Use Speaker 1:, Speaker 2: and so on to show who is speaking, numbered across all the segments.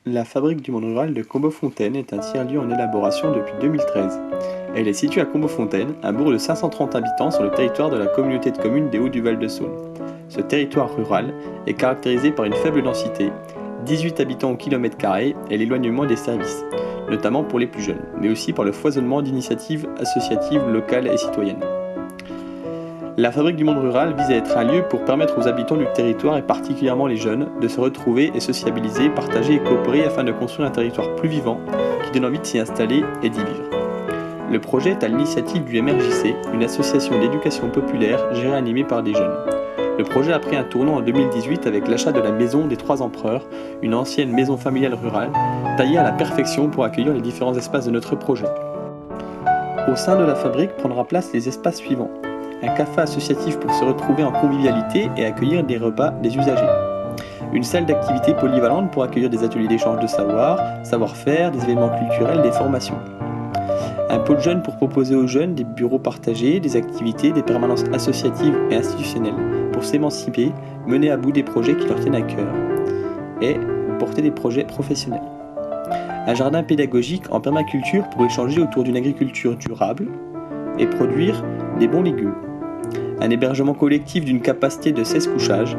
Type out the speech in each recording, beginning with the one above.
Speaker 1: La Fabrique du monde rural de Combeaufontaine est un tiers-lieu en élaboration depuis 2013. Elle est située à Combeaufontaine, un bourg de 530 habitants sur le territoire de la communauté de communes des Hauts-du-Val-de-Saône. Ce territoire rural est caractérisé par une faible densité, 18 habitants au kilomètre carré et l'éloignement des services, notamment pour les plus jeunes, mais aussi par le foisonnement d'initiatives associatives locales et citoyennes. La Fabrique du monde rural vise à être un lieu pour permettre aux habitants du territoire et particulièrement les jeunes de se retrouver et sociabiliser, partager et coopérer afin de construire un territoire plus vivant qui donne envie de s'y installer et d'y vivre. Le projet est à l'initiative du MRJC, une association d'éducation populaire gérée et animée par des jeunes. Le projet a pris un tournant en 2018 avec l'achat de la Maison des Trois Empereurs, une ancienne maison familiale rurale, taillée à la perfection pour accueillir les différents espaces de notre projet. Au sein de la fabrique prendra place les espaces suivants. Un café associatif pour se retrouver en convivialité et accueillir des repas des usagers. Une salle d'activité polyvalente pour accueillir des ateliers d'échange de savoir-faire, des événements culturels, des formations. Un pôle jeune pour proposer aux jeunes des bureaux partagés, des activités, des permanences associatives et institutionnelles pour s'émanciper, mener à bout des projets qui leur tiennent à cœur et porter des projets professionnels. Un jardin pédagogique en permaculture pour échanger autour d'une agriculture durable et produire des bons légumes. Un hébergement collectif d'une capacité de 16 couchages,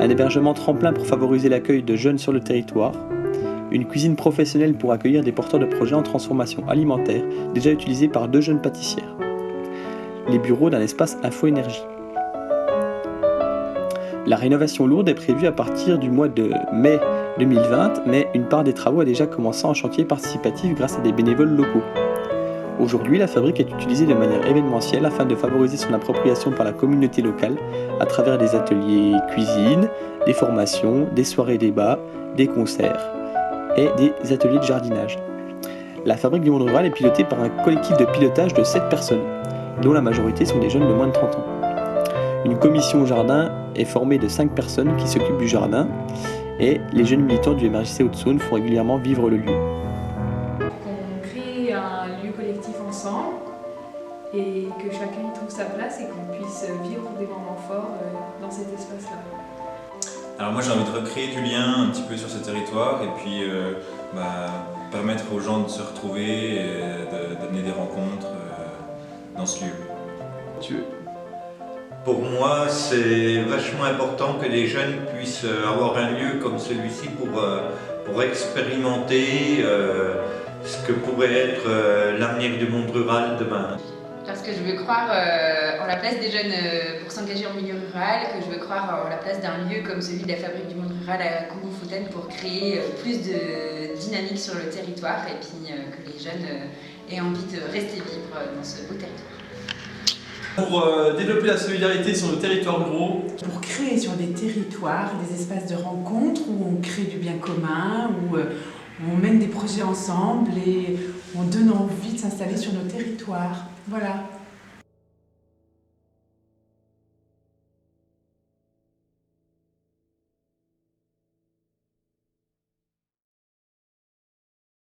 Speaker 1: un hébergement tremplin pour favoriser l'accueil de jeunes sur le territoire, une cuisine professionnelle pour accueillir des porteurs de projets en transformation alimentaire déjà utilisés par 2 jeunes pâtissières, les bureaux d'un espace info-énergie. La rénovation lourde est prévue à partir du mois de mai 2020, mais une part des travaux a déjà commencé en chantier participatif grâce à des bénévoles locaux. Aujourd'hui, la fabrique est utilisée de manière événementielle afin de favoriser son appropriation par la communauté locale à travers des ateliers cuisine, des formations, des soirées débats, des concerts et des ateliers de jardinage. La fabrique du monde rural est pilotée par un collectif de pilotage de 7 personnes, dont la majorité sont des jeunes de moins de 30 ans. Une commission jardin est formée de 5 personnes qui s'occupent du jardin et les jeunes militants du MRJC Haute-Saône font régulièrement vivre le lieu.
Speaker 2: Un lieu collectif ensemble et que chacun y trouve sa place et qu'on puisse vivre des moments forts dans cet espace-là.
Speaker 3: Alors moi j'ai envie de recréer du lien un petit peu sur ce territoire et puis permettre aux gens de se retrouver et d'amener des rencontres dans ce lieu.
Speaker 4: Pour moi, c'est vachement important que les jeunes puissent avoir un lieu comme celui-ci pour expérimenter ce que pourrait être l'avenir du monde rural demain.
Speaker 5: Parce que je veux croire en la place des jeunes pour s'engager en milieu rural, que je veux croire en la place d'un lieu comme celui de la Fabrique du monde rural à Combeaufontaine pour créer plus de dynamique sur le territoire et puis que les jeunes aient envie de rester vivre dans ce beau territoire.
Speaker 6: Pour développer la solidarité sur nos territoires ruraux.
Speaker 7: Pour créer sur des territoires des espaces de rencontre où on crée du bien commun, où on mène des projets ensemble et on donne envie de s'installer sur nos territoires. Voilà.